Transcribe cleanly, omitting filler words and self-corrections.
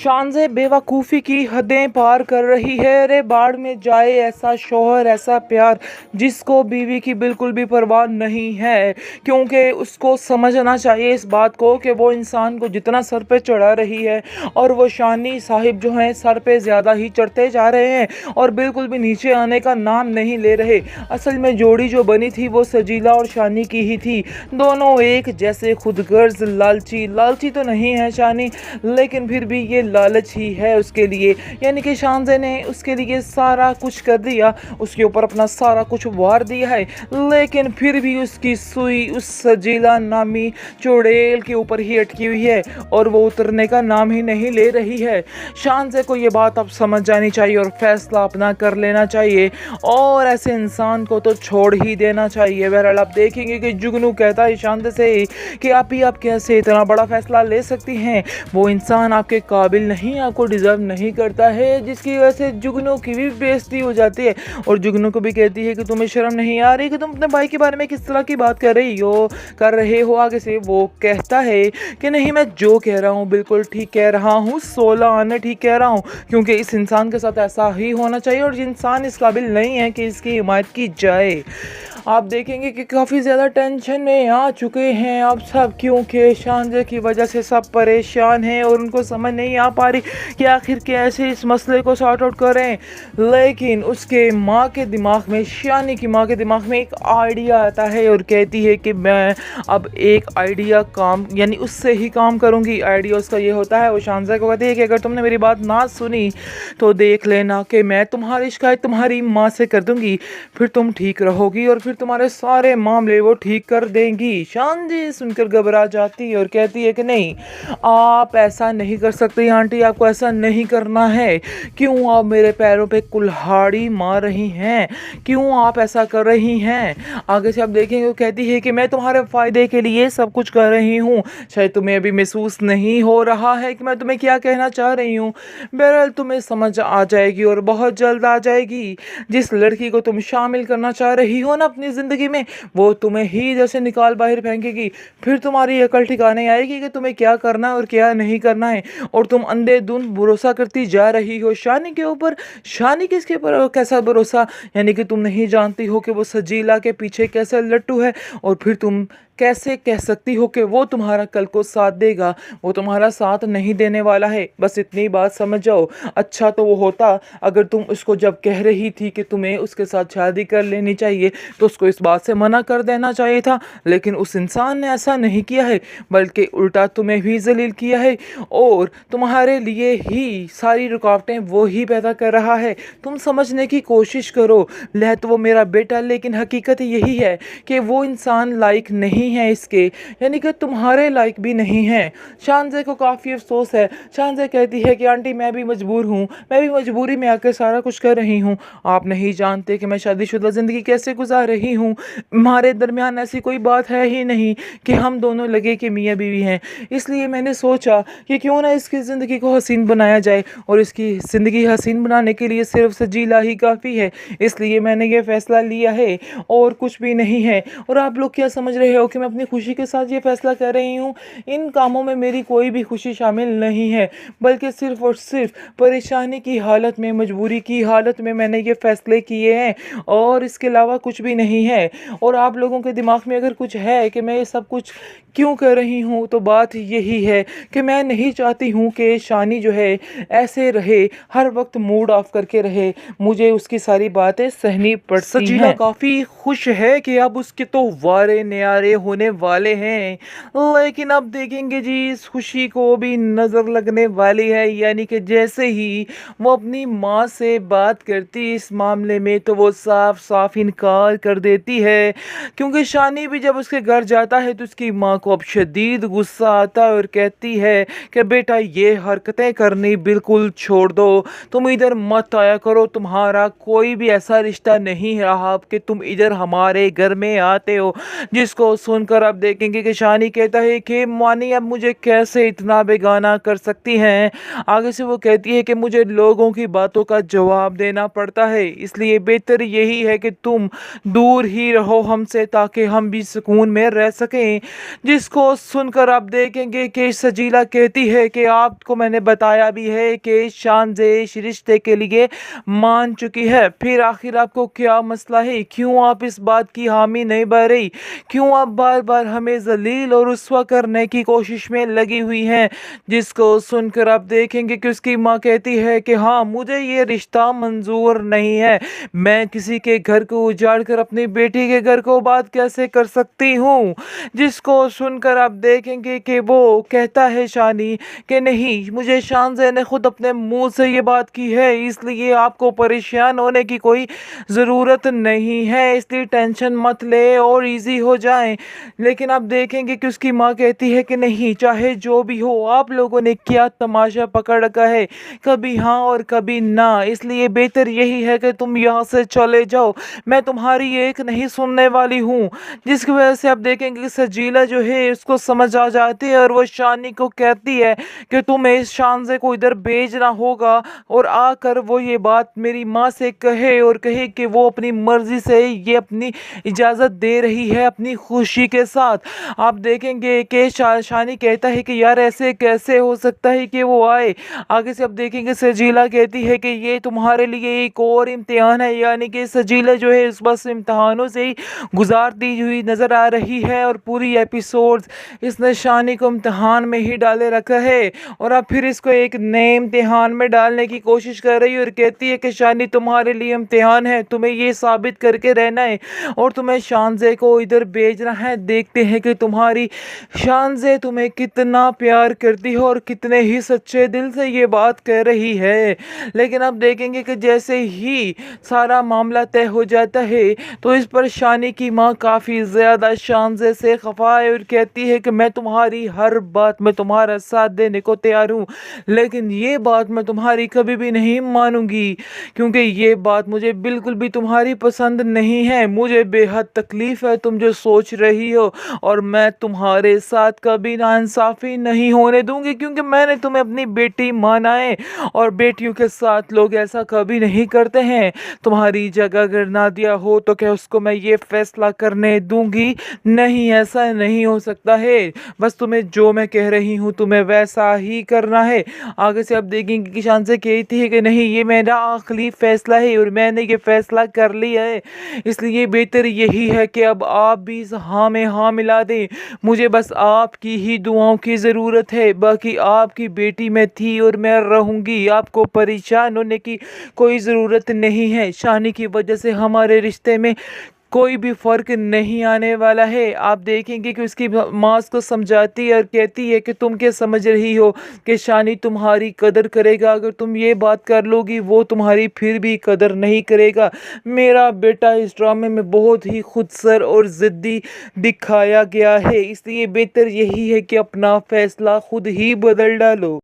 शान बेवकूफ़ी की हदें पार कर रही है। अरे बाढ़ में जाए ऐसा शौहर, ऐसा प्यार जिसको बीवी की बिल्कुल भी परवाह नहीं है, क्योंकि उसको समझना चाहिए इस बात को कि वो इंसान को जितना सर पे चढ़ा रही है और वो शानी साहिब जो हैं सर पे ज़्यादा ही चढ़ते जा रहे हैं और बिल्कुल भी नीचे आने का नाम नहीं ले रहे। असल में जोड़ी जो बनी थी वो सजीला और शानी की ही थी। दोनों एक जैसे खुदगर्ज, लालची तो नहीं है शानी, लेकिन फिर भी ये लालच ही है उसके लिए। यानी कि शानज़े ने उसके लिए सारा कुछ कर दिया, उसके ऊपर अपना सारा कुछ वार दिया है, लेकिन फिर भी उसकी सुई उस सजीला नामी चुड़ैल के ऊपर ही अटकी हुई है और वो उतरने का नाम ही नहीं ले रही है। शानज़े को ये बात अब समझ जानी चाहिए और फैसला अपना कर लेना चाहिए और ऐसे इंसान को तो छोड़ ही देना चाहिए। बहरहाल आप देखेंगे कि जुगनू कहता है शानज़े से कि आप कैसे इतना बड़ा फैसला ले सकती हैं, वो इंसान आपके काबिल नहीं, आपको डिज़र्व नहीं करता है, जिसकी वजह से जुगनू की भी बेइज्जती हो जाती है और जुगनू को भी कहती है कि तुम्हें शर्म नहीं आ रही कि तुम अपने भाई के बारे में किस तरह की बात कर रहे हो आगे से। वो कहता है कि नहीं, मैं जो कह रहा हूँ बिल्कुल ठीक कह रहा हूँ, 16 आने ठीक कह रहा हूँ, क्योंकि इस इंसान के साथ ऐसा ही होना चाहिए और इंसान इस काबिल नहीं है कि इसकी हिमायत की जाए। आप देखेंगे कि काफ़ी ज़्यादा टेंशन में आ चुके हैं अब सब, क्योंकि शानज़े की वजह से सब परेशान हैं और उनको समझ नहीं आ पा रही कि आखिर कैसे इस मसले को सॉर्ट आउट करें। लेकिन उसके माँ के दिमाग में, शानी की माँ के दिमाग में एक आइडिया आता है और कहती है कि मैं अब एक आइडिया काम यानी उससे ही काम करूँगी। आइडिया उसका ये होता है, वो शानज़े को कहती है कि अगर तुमने मेरी बात ना सुनी तो देख लेना कि मैं तुम्हारी शिकायत तुम्हारी माँ से कर दूँगी, फिर तुम ठीक रहोगी और फिर तुम्हारे सारे मामले वो ठीक कर देंगी। शानज़े सुनकर घबरा जाती है और कहती है कि नहीं, आप ऐसा नहीं कर सकती आंटी, आपको ऐसा नहीं करना है। क्यों आप मेरे पैरों पे कुल्हाड़ी मार रही हैं, क्यों आप ऐसा कर रही हैं? आगे से आप देखेंगे वो कहती है कि मैं तुम्हारे फ़ायदे के लिए सब कुछ कर रही हूँ, शायद तुम्हें अभी महसूस नहीं हो रहा है कि मैं तुम्हें क्या कहना चाह रही हूँ। बहरहाल तुम्हें समझ आ जाएगी और बहुत जल्द आ जाएगी। जिस लड़की को तुम शामिल करना चाह रही हो ना अपनी ज़िंदगी में, वो तुम्हें ही जैसे निकाल बाहर फेंकेगी, फिर तुम्हारी अकल ठिकाने आएगी कि तुम्हें क्या करना है और क्या नहीं करना है, और तुम अंधेधुंध भरोसा करती जा रही हो शानी के ऊपर। शानी किसके ऊपर, कैसा भरोसा? यानी कि तुम नहीं जानती हो कि वो सजीला के पीछे कैसा लट्टू है, और फिर तुम कैसे कह सकती हो कि वो तुम्हारा कल को साथ देगा? वो तुम्हारा साथ नहीं देने वाला है, बस इतनी बात समझ जाओ। अच्छा तो वो होता अगर तुम उसको जब कह रही थी कि तुम्हें उसके साथ शादी कर लेनी चाहिए तो उसको इस बात से मना कर देना चाहिए था, लेकिन उस इंसान ने ऐसा नहीं किया है, बल्कि उल्टा तुम्हें भी जलील किया है और तुम्हारे लिए ही सारी रुकावटें वो ही पैदा कर रहा है। तुम समझने की कोशिश करो। लह तो वो मेरा बेटा, लेकिन हकीकत यही है कि वो इंसान लायक नहीं है इसके, यानी कि तुम्हारे लायक भी नहीं है। शानज़े को काफ़ी अफसोस है। शानज़े कहती है कि आंटी मैं भी मजबूर हूँ, मैं भी मजबूरी में आकर सारा कुछ कर रही हूँ। आप नहीं जानते कि मैं शादीशुदा ज़िंदगी कैसे गुजार रही हूँ। हमारे दरमियान ऐसी कोई बात है ही नहीं कि हम दोनों लगे कि मियाँ बीवी हैं। इसलिए मैंने सोचा कि क्यों ना इसकी ज़िंदगी को हसीन बनाया जाए, और इसकी ज़िंदगी हसीन बनाने के लिए सिर्फ सजीला ही काफ़ी है। इसलिए मैंने ये फ़ैसला लिया है और कुछ भी नहीं है। और आप लोग क्या समझ रहे हो कि मैं अपनी खुशी के साथ ये फ़ैसला कर रही हूँ? इन कामों में मेरी कोई भी खुशी शामिल नहीं है, बल्कि सिर्फ़ और सिर्फ परेशानी की हालत में, मजबूरी की हालत में मैंने ये फ़ैसले किए हैं और इसके अलावा कुछ भी नहीं है। और आप लोगों के दिमाग में अगर कुछ है कि मैं ये सब कुछ क्यों कर रही हूँ, तो बात यही है कि मैं नहीं चाहती हूँ कि शानी जो है ऐसे रहे, हर वक्त मूड ऑफ करके रहे। मुझे उसकी सारी बातें सहनी पड़ती हैं। सजीला काफ़ी खुश है कि अब उसके तो वारे न्यारे होने वाले हैं, लेकिन अब देखेंगे जी इस खुशी को भी नज़र लगने वाली है। यानी कि जैसे ही वो अपनी माँ से बात करती इस मामले में तो वो साफ साफ इनकार कर देती है, क्योंकि शानी भी जब उसके घर जाता है तो उसकी माँ को अब शदीद गुस्सा आता है और कहती है कि बेटा ये हरकतें करनी बिल्कुल छोड़ दो, तुम इधर मत आया करो, तुम्हारा कोई भी ऐसा रिश्ता नहीं रहा कि तुम इधर हमारे घर में आते हो जिसको सुनकर आप देखेंगे कि शानी कहता है कि मानी अब मुझे कैसे इतना बेगाना कर सकती हैं। आगे से वो कहती है कि मुझे लोगों की बातों का जवाब देना पड़ता है, इसलिए बेहतर यही है कि तुम दूर ही रहो हमसे ताकि हम भी सुकून में रह सकें। जिसको सुनकर आप देखेंगे कि सजीला कहती है कि आपको मैंने बताया भी है कि शानज़े इस रिश्ते के लिए मान चुकी है, फिर आखिर आपको क्या मसला है? क्यों आप इस बात की हामी नहीं भर रही? क्यों आप बार बार हमें जलील और रुस्वा करने की कोशिश में लगी हुई हैं? जिसको सुनकर आप देखेंगे कि उसकी माँ कहती है कि हाँ, मुझे ये रिश्ता मंजूर नहीं है। मैं किसी के घर को उजाड़ कर अपनी बेटी के घर को बात कैसे कर सकती हूँ? जिसको सुनकर आप देखेंगे कि वो कहता है शानी कि नहीं, मुझे शानज़े ने खुद अपने मुंह से ये बात की है, इसलिए आपको परेशान होने की कोई ज़रूरत नहीं है, इसलिए टेंशन मत ले और इजी हो जाएं। लेकिन आप देखेंगे कि उसकी माँ कहती है कि नहीं, चाहे जो भी हो, आप लोगों ने क्या तमाशा पकड़ रखा है, कभी हाँ और कभी ना, इसलिए बेहतर यही है कि तुम यहाँ से चले जाओ, मैं तुम्हारी एक नहीं सुनने वाली हूँ। जिसकी वजह से आप देखेंगे कि सजीला जो है उसको समझ आ जाती है और वो शानी को कहती है कि तुम्हें इस शानज़े को इधर भेजना होगा और आकर वो ये बात मेरी माँ से कहे और कहे कि वो अपनी मर्जी से ये अपनी इजाज़त दे रही है अपनी खुशी के साथ। आप देखेंगे कि शानी कहता है कि यार ऐसे कैसे हो सकता है कि वो आए। आगे से आप देखेंगे सजीला कहती है कि ये तुम्हारे लिए एक और इम्तिहान है, यानी कि सजीला जो है इस बस इम्तिहानों से ही गुजारती हुई नज़र आ रही है और पूरी एपिसोड्स इसने शानी को इम्तिहान में ही डाले रखा है और अब फिर इसको एक नए इम्तिहान में डालने की कोशिश कर रही है और कहती है कि शानी तुम्हारे लिए इम्तिहान है, तुम्हें ये साबित करके रहना है और तुम्हें शानज़े को इधर भेजना है। देखते हैं कि तुम्हारी शानज़े तुम्हें कितना प्यार करती है और कितने ही सच्चे दिल से ये बात कह रही है। लेकिन अब देखेंगे कि जैसे ही सारा मामला तय हो जाता है तो इस पर शानी की माँ काफ़ी ज़्यादा शानज़े से खफा है और कहती है कि मैं तुम्हारी हर बात में तुम्हारा साथ देने को तैयार हूँ, लेकिन ये बात मैं तुम्हारी कभी भी नहीं मानूंगी क्योंकि ये बात मुझे बिल्कुल भी तुम्हारी पसंद नहीं है। मुझे बेहद तकलीफ़ है तुम जो सोच रही हो और मैं तुम्हारे साथ कभी नाइंसाफ़ी नहीं होने दूंगी क्योंकि मैंने तुम्हें अपनी बेटी माना है और बेटियों के साथ लोग ऐसा कभी नहीं करते हैं। तुम्हारी जगह अगर नादिया हो तो क्या उसको मैं ये फैसला करने दूंगी? नहीं, ऐसा नहीं हो सकता है। बस तुम्हें जो मैं कह रही हूँ तुम्हें वैसा ही करना है। आगे से आप देखेंगे कि शान से कहती है कि नहीं, ये मेरा आखिरी फैसला है और मैंने ये फैसला कर लिया है, इसलिए बेहतर यही है कि अब आप भी इस हाँ में हाँ मिला दें। मुझे बस आपकी ही दुआओं की ज़रूरत है, बाकी आपकी बेटी मैं थी और मैं रहूँगी, आपको परेशान होने की कोई ज़रूरत नहीं है। शानी की वजह से हमारे रिश्ते में कोई भी फ़र्क नहीं आने वाला है। आप देखेंगे कि उसकी माँ उसको समझाती है और कहती है कि तुम क्या समझ रही हो कि शानी तुम्हारी कदर करेगा? अगर तुम ये बात कर लोगी वो तुम्हारी फिर भी कदर नहीं करेगा। मेरा बेटा इस ड्रामे में बहुत ही खुदसर और ज़िद्दी दिखाया गया है, इसलिए बेहतर यही है कि अपना फ़ैसला खुद ही बदल डालो।